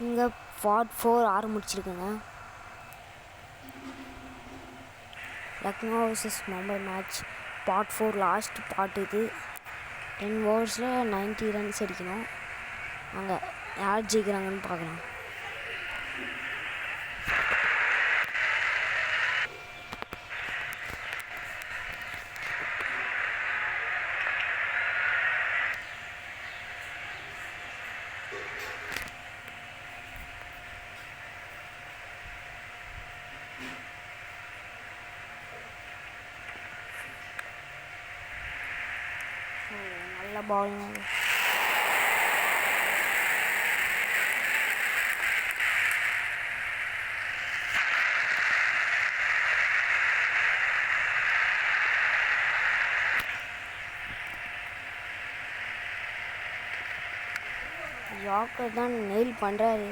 இங்கே பார்ட் 4 ஆரம்பிச்சிருக்குங்க. Lucknow vs Mumbai match part 4 last part இது. 10 ஓவர்ஸில் 90 ரன்ஸ் அடிக்கணும். அங்கே யார் ஜெயிக்கிறாங்கன்னு பார்க்கலாம். நல்ல பால். யாக்கர் தான் நெயில் பண்ணுறாரு.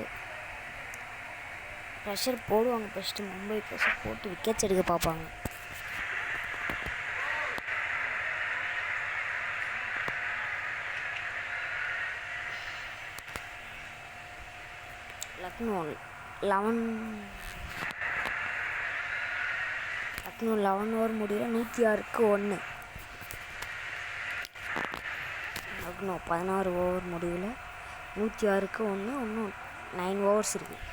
ப்ரெஷர் போடுவாங்க. ஃபஸ்ட்டு மும்பை ப்ரெஷர் போட்டு விக்கெட்ஸ் எடுக்க பார்ப்பாங்க. லக்னோ 11 ஓவர் முடியல 106க்கு 1. லக்னோ 16 ஓவர் முடிவில் 106க்கு 1. இன்னும் 9 ஓவர்ஸ் இருக்குது.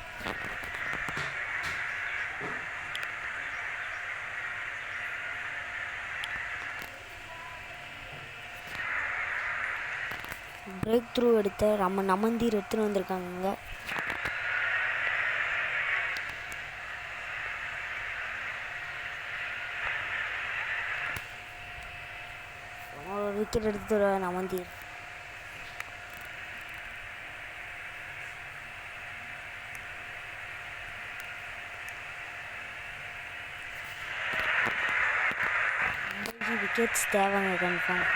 பிரேக் த்ரூ எடுத்த நமந்தீர் எடுத்துன்னு வந்திருக்காங்க. விக்கெட் எடுத்து நமந்தீர். விக்கெட்ஸ் தேவைங்க கன்ஃபார்ம்.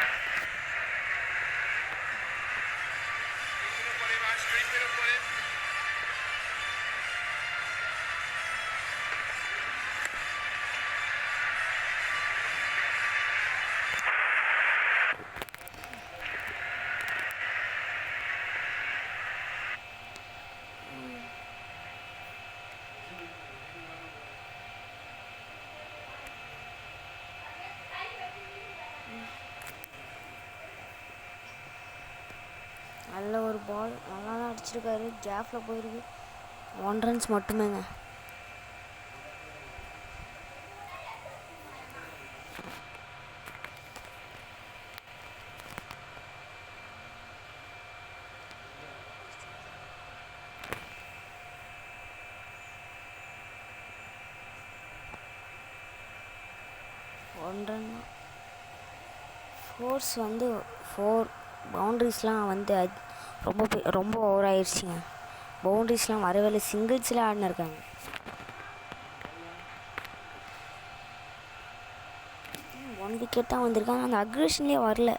நல்ல ஒரு பால், நல்லா தான் அடிச்சிருக்காரு. கேப்பில் போயிருக்கு. 1 ரன்ஸ் மட்டுமேங்க. One run. ஃபோர்ஸ் வந்து 4 பவுண்ட்ரிஸ்லாம் வந்து ரொம்ப ஓவர் ஆயிடுச்சுங்க. பவுண்ட்ரிஸ்லாம் வரவே இல்லை. சிங்கிள்ஸில் ஆடினிருக்காங்க. ஒன் விக்கெட் தான் வந்திருக்காங்க. அந்த அக்ரெஷன்லேயே வரல.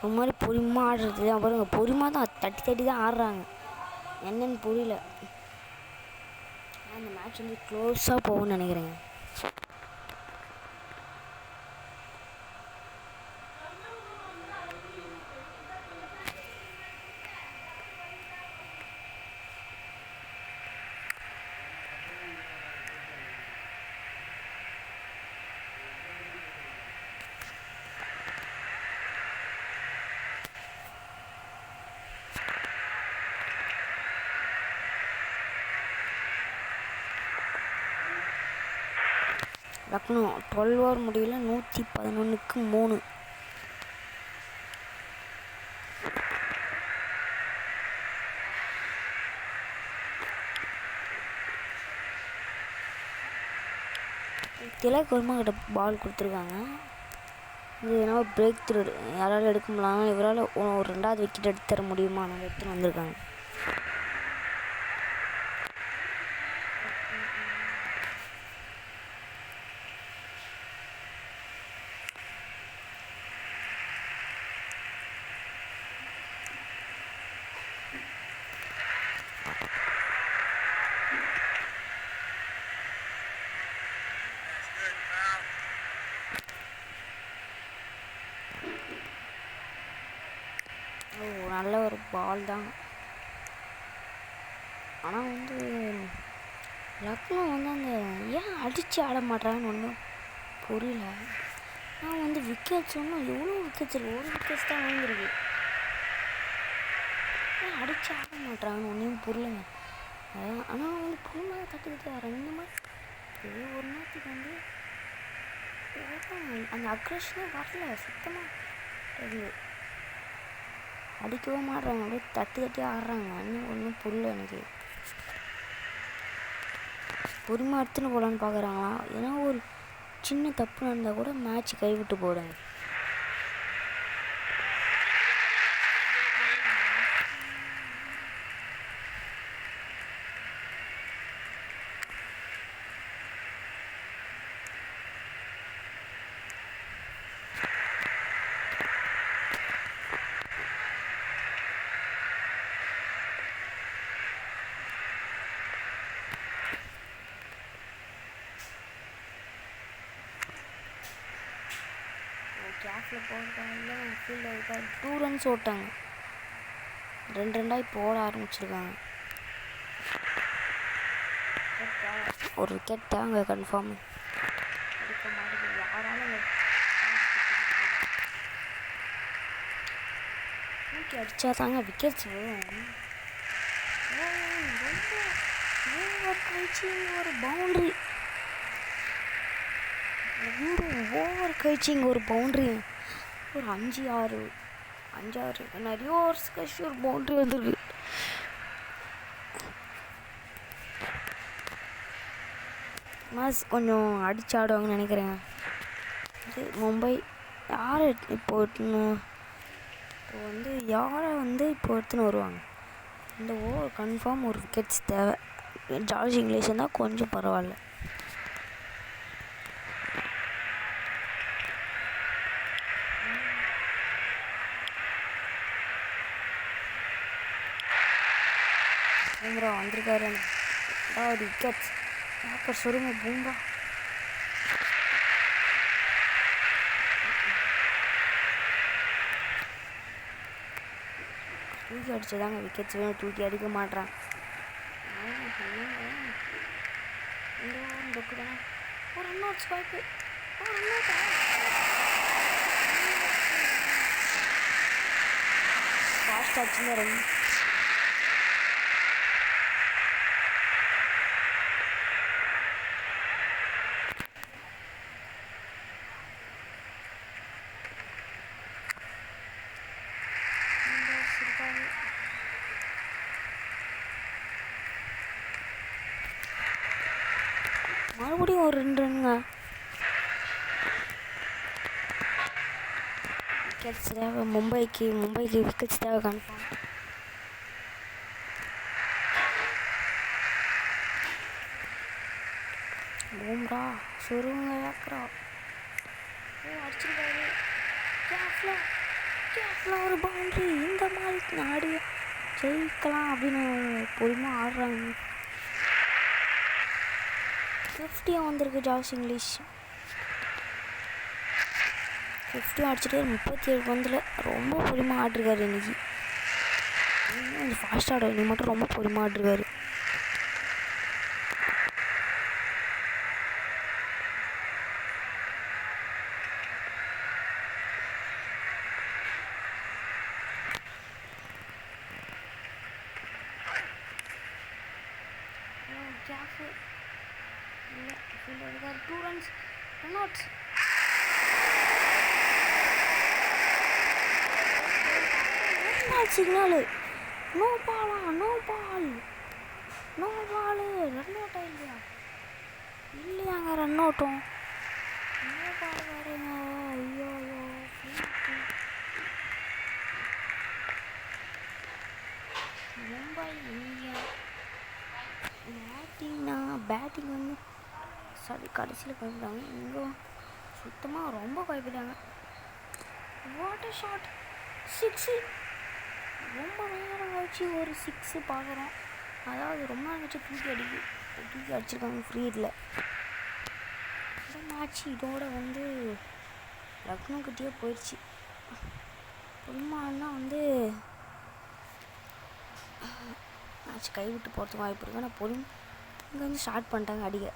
ரொம்ப மாதிரி பொறுமையாக ஆடுறது. அப்புறம் பொறுமையாக தான் தட்டி தான் ஆடுறாங்க. என்னன்னு புரியல. அந்த மேட்ச் வந்து க்ளோஸாக போகும்னு நினைக்கிறேங்க. லக்னோ 12 ஓவர் முடியல 111க்கு 3. திலக் வர்மா கிட்ட பால் கொடுத்துருக்காங்க. இது என்ன பிரேக் த்ரூ யாராலும் எடுக்க முடியல. இவரால் ஒரு 2வது விக்கெட் எடுத்து தர முடியுமா? நாங்கள் எடுத்துன்னு வந்திருக்காங்க. நல்ல ஒரு பால் தான். ஆனால் வந்து லக்னோ வந்து அந்த ஏன் அடித்து ஆட மாட்டாங்கன்னு ஒன்றும் புரியல. நான் வந்து விக்கெட்ஸ் ஒன்றும் எவ்வளோ விக்கெட்ஸ் இல்லை, ஒரு விக்கெட்ஸ் தான் வாங்கியிருக்கு. ஏன் அடித்து ஆட மாட்டாங்கன்னு ஒன்றும் புரியலைங்க. ஆனால் வந்து பொறுமையாக தட்டி வராங்க. இந்த மாதிரி ஒரு நேரத்துக்கு வந்து அந்த அக்ரெஷனே வரல சுத்தமாக. அது அடிக்கவே மாட்டுறாங்க, அப்படியே தட்டி ஆடுறாங்க. இன்னும் ஒன்றும் புரியல எனக்கு. பொறுமையாக எடுத்துன்னு போகலான்னு பார்க்குறாங்களா? ஏன்னா ஒரு சின்ன தப்பு நடந்தால் கூட மேட்ச் கைவிட்டு போடுங்க. கேஃபில் போட்டாங்க, ஃபீல்டில் இருக்கா 2 runs ஓட்டாங்க. 2 போட ஆரம்பிச்சிருக்காங்க. ஒரு விக்கெட் தாங்க கன்ஃபார்ம். அடிக்க மாட்டேங்குது யாராலும். தூக்கி அடித்தா தாங்க விக்கெட்ஸ் வரும். ரொம்ப ஓவர் கழிச்சிங் ஒரு பவுண்ட்ரி, ஓவர் கழிச்சிங் ஒரு பவுண்ட்ரி. ஒரு 5-6 நிறைய ஓவர்ஸ் கழிச்சு ஒரு பவுண்ட்ரி வந்துருக்கு. மேட்ச் கொஞ்சம் அடிச்சு ஆடுவாங்கன்னு நினைக்கிறேன். இது மும்பை யார் இப்போ வந்து யாரை வந்து இப்போ எடுத்துன்னு வருவாங்க. இந்த ஓவர் கன்ஃபார்ம் ஒரு விக்கெட்ஸ் தேவை. ஜார்ஜ் இங்கிலீஷ் இருந்தால் கொஞ்சம் பரவாயில்ல. பூம்ரா வந்திருக்காரு. ஒரு விக்கெட்ஸ் பேப்பர் சொல்லுங்க. பூம்ரா தூக்கி அடிச்சதாங்க விக்கெட்ஸ் வேணும், தூக்கி அடிக்க மாட்டேறான். ஒரு ரன் அவுட் ஸ்பைக்கு, ஒரு ரன் அவுட். ஃபாஸ்ட் ஆச்சுங்க ரன். மறுபடியும் ஒரு 2 ரன்னுங்க. விக்கெட்ஸ் தேவை மும்பைக்கு விக்கெட்ஸ் தேவை கன்ஃபார்ம். பூம்ரா சொருங்க ஏக்கரா அடிச்சிருக்காரு. கேஃபில் ஒரு பவுண்ட்ரி. இந்த மாதிரி ஆடி ஜெயிக்கலாம் அப்படின்னு பொறுமையாக ஆடுறாங்க. 50 வந்திருக்கு ஜார்ஜ் இங்கிலீஷ். 50 அடிச்சுட்டு 37 பந்தில் ரொம்ப பொறுமையாக ஆடிருக்காரு. இன்னைக்கு கொஞ்சம் ஃபாஸ்ட் ஆடுவார், இன்னைக்கு மட்டும் ரொம்ப பொறுமையாக ஆடிருக்காரு. இல்லை ஃபீல்டர் இருக்கார். 2 runs, run outs. Signal no பாலா, நோ பால், ரன் அவுட் ஆயிடுயா இல்லையாங்க? ரன் அவுட்டும் நோ பால் வரேங்க. ஐயோ மும்பை இந்தியன் பேட்டிங் வந்து கடைசியில் குழப்பிட்டாங்க. இங்கே சுத்தமாக ரொம்ப குழப்பிட்டாங்க. Water shot 6. ரொம்ப நேரம் கழிச்சு ஒரு 6 பார்க்குறோம். அதாவது ரொம்ப நேரம் கழிச்சு தூக்கி அடிச்சிருக்காங்க ஃப்ரீ ஹிட்டில். இந்த மேட்ச் இதோட வந்து லக்னோக்கிட்டே போயிடுச்சு. பொறுமானா வந்து மேட்ச் கைவிட்டு போகிறதுக்கு வாய்ப்பு இருக்குது. ஆனால் பொறுமை இங்கே வந்து ஸ்டார்ட் பண்ணிட்டாங்க அடிக்க.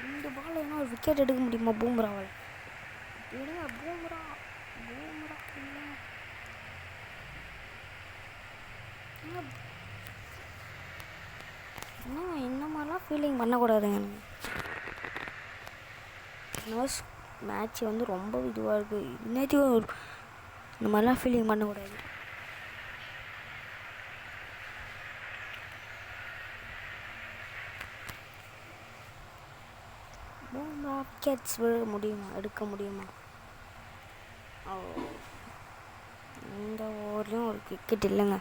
இந்த பால் வேணால் ஒரு விக்கெட் எடுக்க முடியுமா பூம்ராவால்? எடுங்க பூம்ரா பூம்ரா இல்லை இன்னும் இந்த மாதிரிலாம் ஃபீலிங் பண்ணக்கூடாதுங்க. நோஸ் மேட்ச் வந்து ரொம்ப இதுவாக இருக்குது. இன்னத்தையும் இந்த மாதிரிலாம் ஃபீலிங் பண்ணக்கூடாது. விக்கெட்ஸ் விழ முடியுமா, எடுக்க முடியுமா? இந்த ஓவர்லேயும் ஒரு விக்கெட் இல்லைங்க.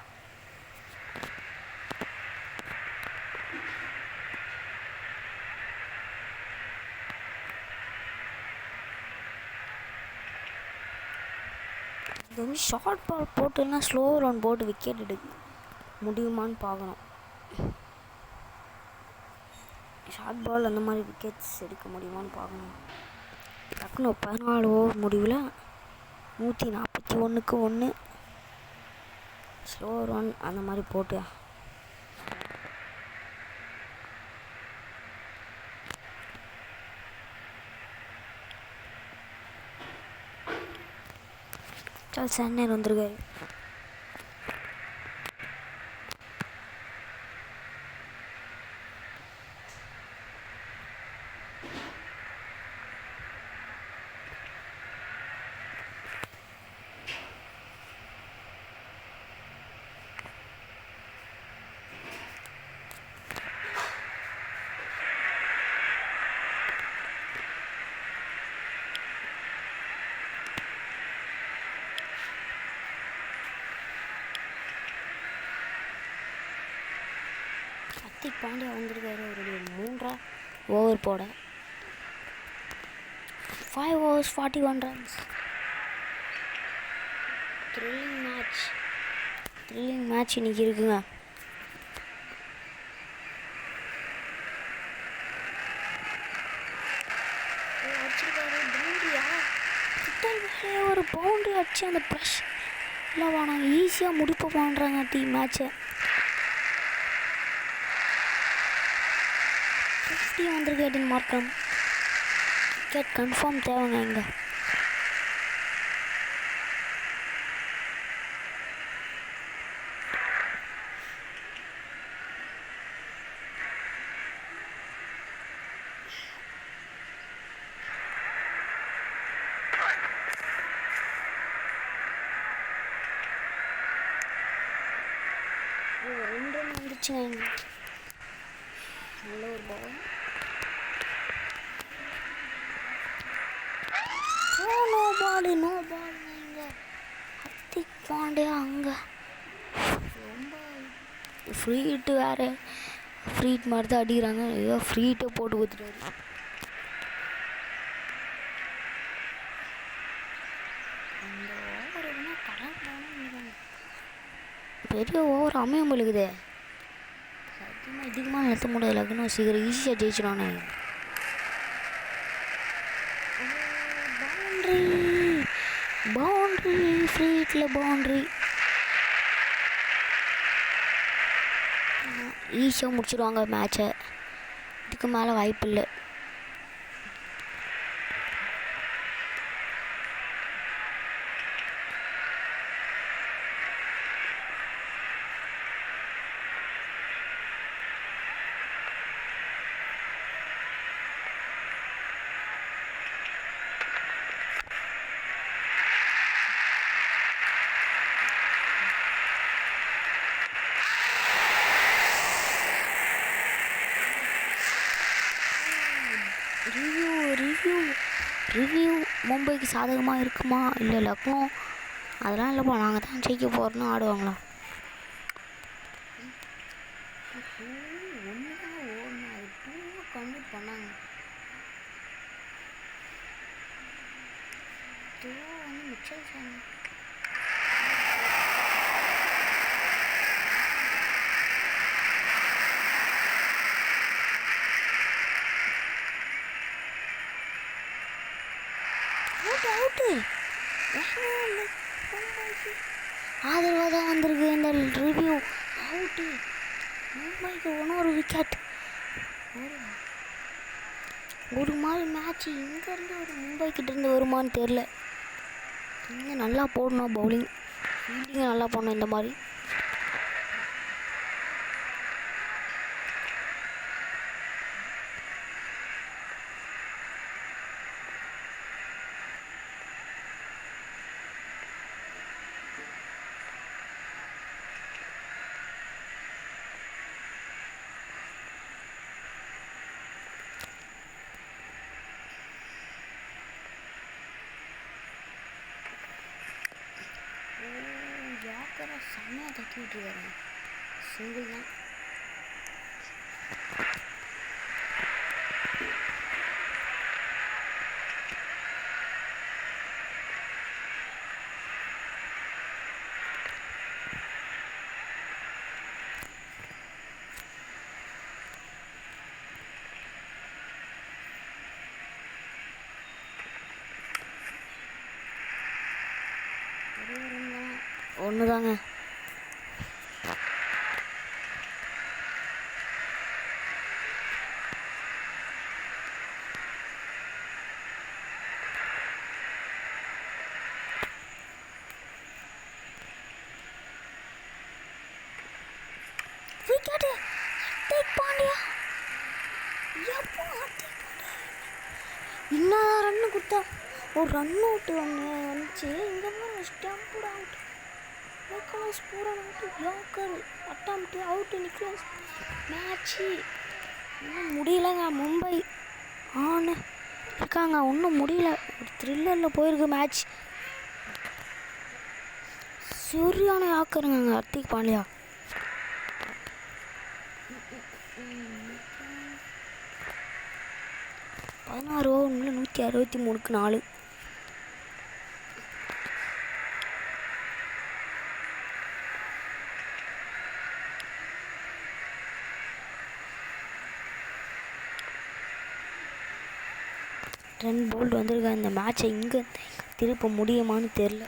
இது வந்து ஷார்ட் பால் போட்டுன்னா ஸ்லோ ரன் போட்டு விக்கெட் எடுக்க முடியுமான்னு பார்க்கணும். ஷார்ட் பால் அந்த மாதிரி விக்கெட்ஸ் எடுக்க முடியுமான்னு பார்க்கணும். டக்குனு 14 ஓவர் முடிவில் 141 ஸ்லோ ரன் அந்த மாதிரி போட்டு சென்னை வந்திருக்காரு. ஹர்திக் பாண்டியா வந்திருக்காரு. அவருடைய 3ஆம் ஓவர் போட 5 overs 41 runs. த்ரில்லிங் மேட்ச் இன்னைக்கு இருக்குங்க. ஒரு பவுண்டரி அடிச்சு அந்த ப்ரெஷ் இல்லைவா, நாங்கள் ஈஸியாக முடிப்பு பண்ணுறாங்க டீம் மேட்சை. 50 வந்திருக்கு மார்க்கம். விக்கெட் கன்ஃபார்ம் தேவைங்க இங்கே. ரெண்டு ரன் வந்துச்சுங்க. நல்ல ஒரு பால். நோ பால் இங்கே. ஹர்திக் பாண்டியா அங்கே ரொம்ப ஃப்ரீ ஹிட்டு வேறு. ஃப்ரீ ஹிட் மாதிரி தான் அடிக்கிறாங்க. ஏதோ ஃப்ரீ ஹிட்டை போட்டு கொடுத்துட்டாரு. அந்த ஓவர் என்ன கடற்கரை பெரிய ஓவர் அமைய முடியுது. சத்தியமாக இதுக்குமா நடத்த முடியாது. லக்னோ சீக்கிரம் ஈஸியாக ஜெயிச்சிடானே. பவுண்ட்ரி ஃப்ரீ ஹிட்டில் பவுண்ட்ரி ஈஸியாக முடிச்சிடுவாங்க மேட்சை. இதுக்கு மேலே வாய்ப்பு இல்லை. ரிவ்யூ மும்பைக்கு சாதகமாக இருக்குமா இல்லை லக்னோ அதெல்லாம் இல்லைப்பா, நாங்கள் தான் ஜெயிக்க போகிறோன்னு ஆடுவாங்களா? ஒன்று தான் ஓடணும், அது 2 கன்வெர்ட் பண்ணாங்க. வந்து மிச்சல் சாமி அவுட்டு அவுட்டு ஆதரவாக தான் வந்திருக்கு இந்த ரிவ்யூ. அவுட்டு மும்பைக்கு இன்னொரு விக்கெட். ஒரு மாதிரி மேட்ச் இங்கேருந்து ஒரு மும்பைக்கிட்டேருந்து வருமானு தெரில. இங்கே நல்லா போடணும் பவுலிங், ஃபீல்டிங்கை நல்லா போடணும் இந்த மாதிரி. யாக்கரை செம்மையாக தட்டி விட்டுருக்காரு. சிங்கிள் தான். ஒன்று தாங்க. விக்கெட்டு ஹர்திக் பாண்டியா. எப்போ ஹர்திக் பாண்டியா இன்னும் ரன்னு கொடுத்தா ஒரு ரன் அவுட்டு வந்துச்சு. இந்த மாதிரி stumped out. Nicholas Pooran out. Yorker attempt out. Nicholas match இன்னும் முடியலைங்க. மும்பை ஆன்னு இருக்காங்க, ஒன்றும் முடியல. ஒரு த்ரில்லரில் போயிருக்கு மேட்ச். சரியான யாக்கருங்க ஹர்திக் பாண்டியா. பதினாறு ஓவர்ல 163 ரன் போல்ட் வந்திருக்காங்க. இந்த மேட்சை இங்கே திருப்ப முடியுமான்னு தெரில.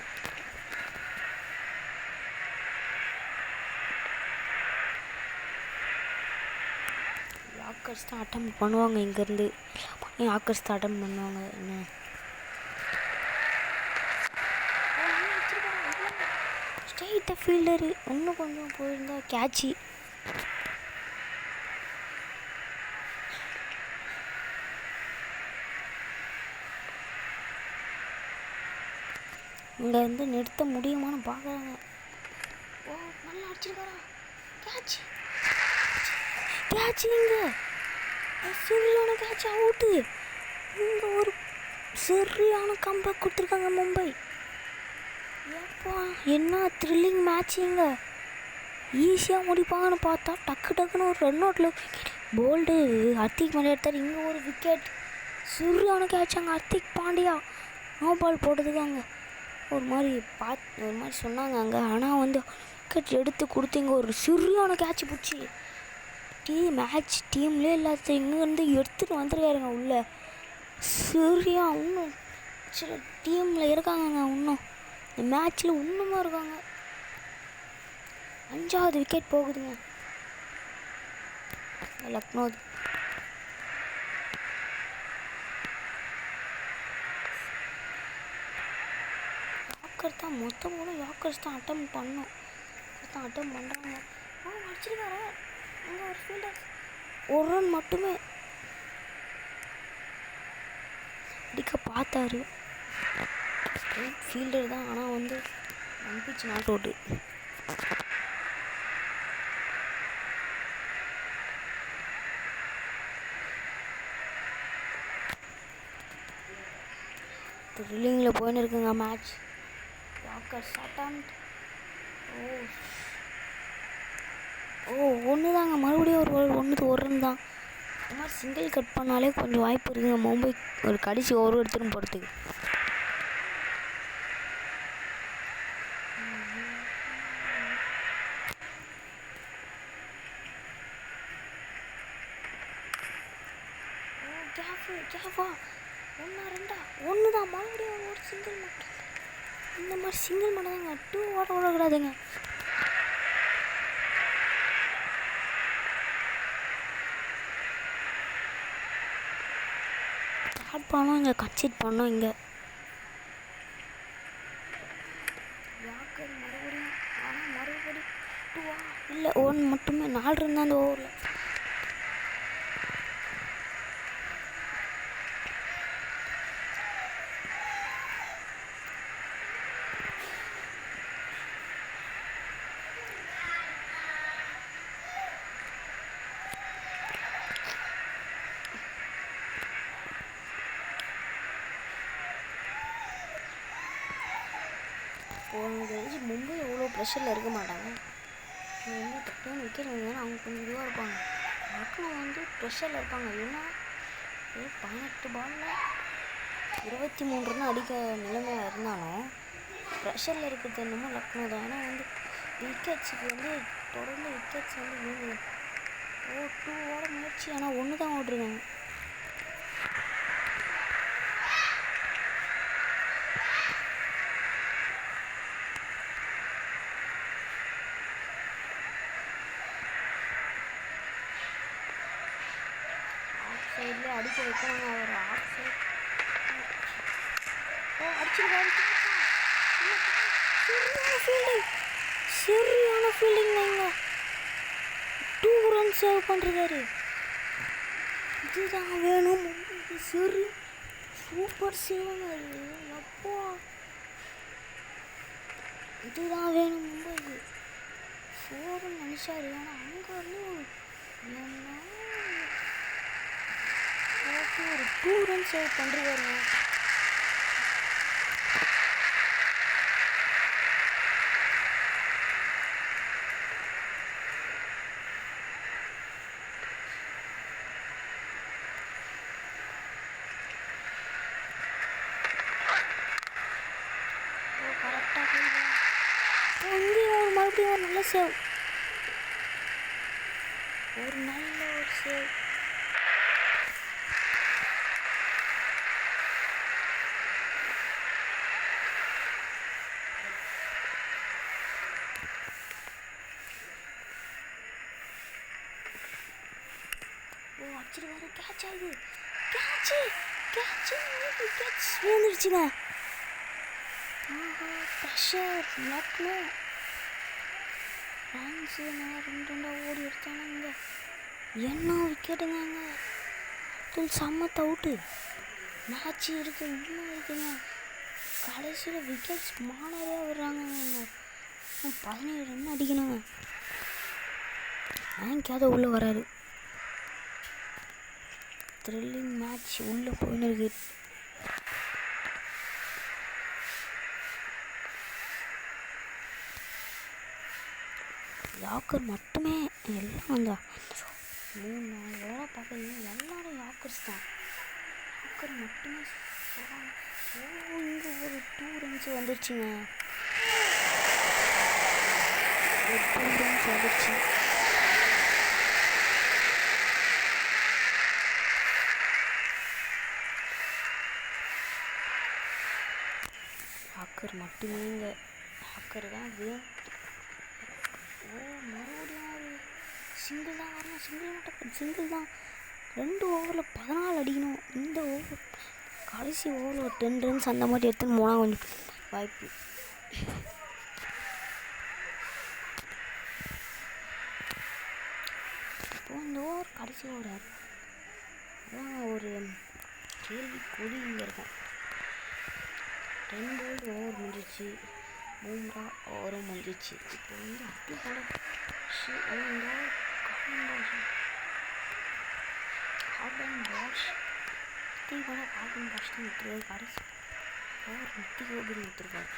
யாக்கர்ஸ் தான் அட்டம் பண்ணுவாங்க. இங்கேருந்து யாக்கர்ஸ் தான் அட்டம் பண்ணுவாங்க. என்ன ஸ்ட்ரெயிட்டாக ஃபீல்டரு இன்னும் கொஞ்சம் போயிருந்தா கேட்சி. இங்கே வந்து நிறுத்த முடியுமான்னு பார்க்குறாங்க. ஓ நல்லா அடிச்சிருக்காரா. Catch catch. இங்கே சரியான கேட்ச் அவுட்டு. இங்கே ஒரு சரியான கம்பேக் கொடுத்துருக்காங்க மும்பை. எப்பா என்ன த்ரில்லிங் மேட்சிங்க. ஈஸியாக முடிப்பாங்கன்னு பார்த்தா டக்கு டக்குன்னு ஒரு ரன் அவுட்டில் போல்டு ஹர்திக் பாண்டியா எடுத்தார். இங்கே ஒரு விக்கெட். சரியான கேட்ச் அங்கே ஹர்திக் பாண்டியா. நோ பால் போட்டதுக்காங்க ஒரு மாதிரி சொன்னாங்க அங்கே. ஆனால் வந்து விக்கெட் எடுத்து கொடுத்தீங்க. ஒரு சரியான கேட்ச் பிடிச்சி டீம்லேயே இல்லாத இங்கேருந்து எடுத்துகிட்டு வந்துருக்காருங்க உள்ளே. சரியா இன்னும் சில டீமில் இருக்காங்கங்க. இன்னும் இந்த மேட்ச்சில் இன்னுமா இருக்காங்க. 5வது விக்கெட் போகுதுங்க லக்னோ. யாக்கர் தான் மொத்தம் கூட யாக்கர்ஸ் தான் அட்டம் பண்ணோம். அட்டம் பண்ணுறாங்க. அடிச்சிருக்காரா அங்கே ஒரு ஃபீல்டர். ஒரு ரன் மட்டுமே அடிக்க பார்த்தாரு. ஃபீல்டர் தான், ஆனால் வந்து அம்பிச்சு நாட் அவுட்டு. த்ரில்லிங்கில் போயின்னு இருக்குங்க மேட்ச். Yorkers attempt. ஒன்று தாங்க. மறுபடியும் ஒரு ரன் தான். இந்த மாதிரி சிங்கிள் கட் பண்ணாலே கொஞ்சம் வாய்ப்பு இருக்குங்க மும்பை ஒரு கடைசி ஓவர் எடுத்துன்னு போகிறதுக்கு. கேஃபா 1-2 1 தான். மறுபடியும் சிங்கிள் மட்டும் இந்த மாதிரி சிங்கிள் மட்டும் தாங்க, 2 ஓட விடக்கூடாதுங்க. ஸ்டார்ட் பண்ணோம், இங்கே கன்சிட் பண்ணோம். இங்கே யாக்கர் மறுபடியும், ஆனால் மறுபடியும் 2 இல்லை 1 மட்டுமே. 4 இருந்தால் அந்த ஓவரில். எனக்கு தெரிஞ்சு மும்பை எவ்வளோ ப்ரெஷரில் இருக்க மாட்டாங்க. வந்து டக்குனு விக்கெட் வந்தாலும் அவங்க கொஞ்சம் இதுவாக இருப்பாங்க. லக்னோ வந்து ப்ரெஷரில் இருப்பாங்க. ஏன்னா 18 பாலில் 23 ரன் அடிக்க நிலைமையாக இருந்தாலும் ப்ரெஷரில் இருக்கிறது என்னமோ லக்னோ தான். ஏன்னா வந்து விக்கெட்ஸுக்கு வந்து தொடர்ந்து விக்கெட்ஸ் வந்து வேணும். 2 ஓட முயற்சி, ஆனால் 1 தான் ஓட்டுருக்காங்க. சைடில் அடிக்க வைக்கிறாங்க. அவர் ஆஃப் சைட் அடிச்சிருக்காரு. சரியான ஃபீல்டிங் வைங்க. 2 ரன் சேவ் பண்ணுறாரு. இதுதான் வேணும் மும்பைக்கு. சரி சூப்பர் சேவுங்க. அப்போ இதுதான் வேணும் மும்பைக்கு. 4 நினைச்சாரு. ஆனால் அங்கே வந்து என்ன ஒரு 2 ரன் சேவ் பண்ணுறாருங்க. கரெக்டாக அங்கேயும் ஒரு மறுபடியும் ஒரு நல்ல சேவ். ஒரு நல்ல ஒரு சேவ். அடிச்சிருக்காரு. கேட்ச் ஆகுது. கேட்ச் விழுந்துருச்சுங்க. ப்ரெஷர் லக்னோ ரன்ஸு 2 ஓடி எடுத்தாங்க. என்ன விக்கெட்டுங்க. அங்கே சம்மத் அவுட்டு. மேட்ச் இருக்குது, இன்னும் இருக்குங்க. கடைசியில் விக்கெட்ஸ் மானவே விடுறாங்க. 17 ரன் அடிக்கணுங்க. ஏங்காவது உள்ளே வராரு. த்ரில்லிங் மேட்ச் உள்ளே போயின்னு இருக்கு. யாக்கர் மட்டுமே எல்லாம் அந்த 3-4 ஓவராக பார்த்தீங்கன்னா எல்லாரும் யாக்கர்ஸ் தான். யாக்கர் மட்டுமே இங்கே ஒரு 2 ரன்ஸ் வந்துருச்சுங்க. ஒரு 2 ரன்ஸ் வந்துருச்சு. யாக்கர் மட்டுமே இங்கே யாக்கர் தான் வேணும். மறுபடியும் ஒரு சிங்கிள் தான் வரணும். சிங்கிள் தான். 2 ஓவரில் 14 அடிக்கணும். இந்த ஓவர் கடைசி ஓவரில் ஒரு 10 ரன்ஸ் அந்த மாதிரி எடுத்துன்னு போனால் கொஞ்சம் வாய்ப்பு. இப்போது இந்த ஓவர் கடைசி ஓவர் அதான் ஒரு கேள்வி கொடி இங்கே இருக்கும். 10 பால் ஓவர் முடிஞ்சிச்சு. பூம்ரா ஓவரும் முடிஞ்சிச்சு. இப்போ வந்து அப்படி போல கார்பன் பாஷ் தான் விட்டுருக்காரு. கடைசி ஓவர் நித்தி கோபுரி விட்டுருக்காரு.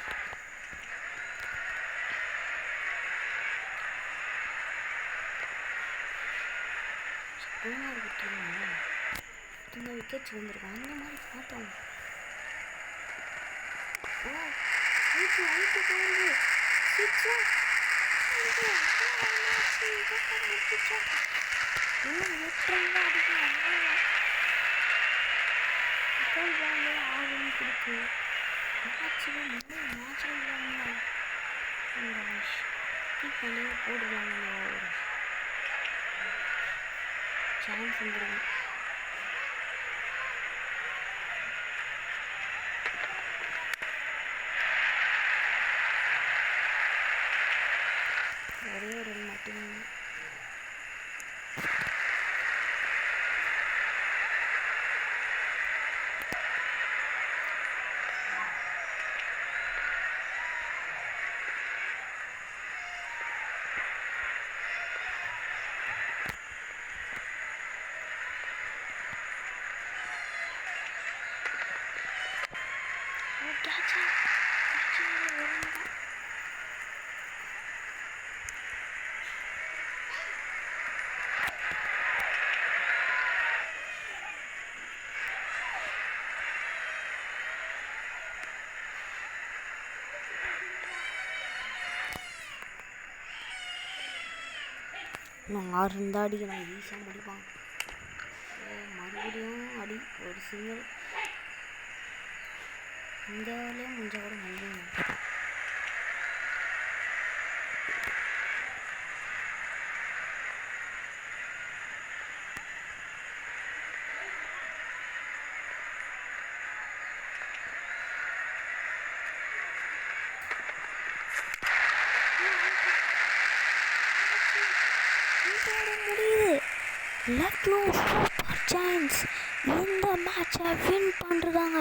பூமார் விட்டுருக்காங்க. இந்த விக்கெட்ஸ் வந்துருக்காங்க. அந்த மாதிரி பார்த்தோம். மேட்ச்சில் இல்லாமல் போட்டுருக்காங்க சான்ஸ் வந்துடும். ஒரே ஒரு மட்டும் இன்னும் 6 இருந்தால் அடிக்கணும், ஈஸியாக முடிப்பான். மறுபடியும் அடி ஒரு சிங்கிள் இந்த வேலையும் முடிஞ்சால் கூட முடியும். முடியுது. லக்னோ சூப்பர் ஜெயின்ட்ஸ் இந்த மேட்சை வின் பண்ணுறாங்க.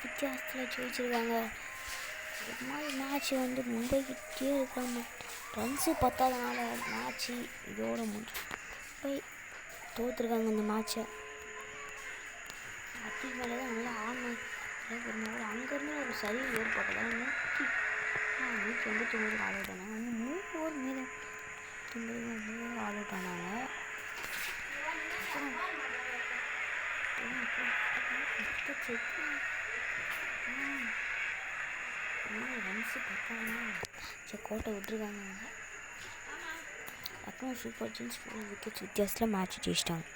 வித்தியாசத்தில் ஜெயிச்சிருக்காங்க. இது மாதிரி மேட்ச் வந்து மும்பைக்கிட்டே இருக்காங்க. ரன்ஸு பத்தாதனால மேட்ச்சு இதோட முடிஞ்சு போய் தோற்றுருக்காங்க இந்த மேட்சை. அத்தி மேலே தான் நல்லா ஆடினாங்க. அங்கேருந்து ஒரு சரிவு ஏற்பட்டதாக 189 ஆல் அவுட் ஆனாங்க. 3 ஓவர் மீதம் 3 ஆல் அவுட் ஆனாங்க. ரன்ஸு பார்த்தாங்கன்னா சரி கோட்டை விட்டுருக்காங்க. லக்னோ சூப்பர் ஜெயின்ஸ் 4 விக்கெட்ஸ் வித்தியாசத்தில் மேட்ச் ஜெயிச்சிட்டாங்க.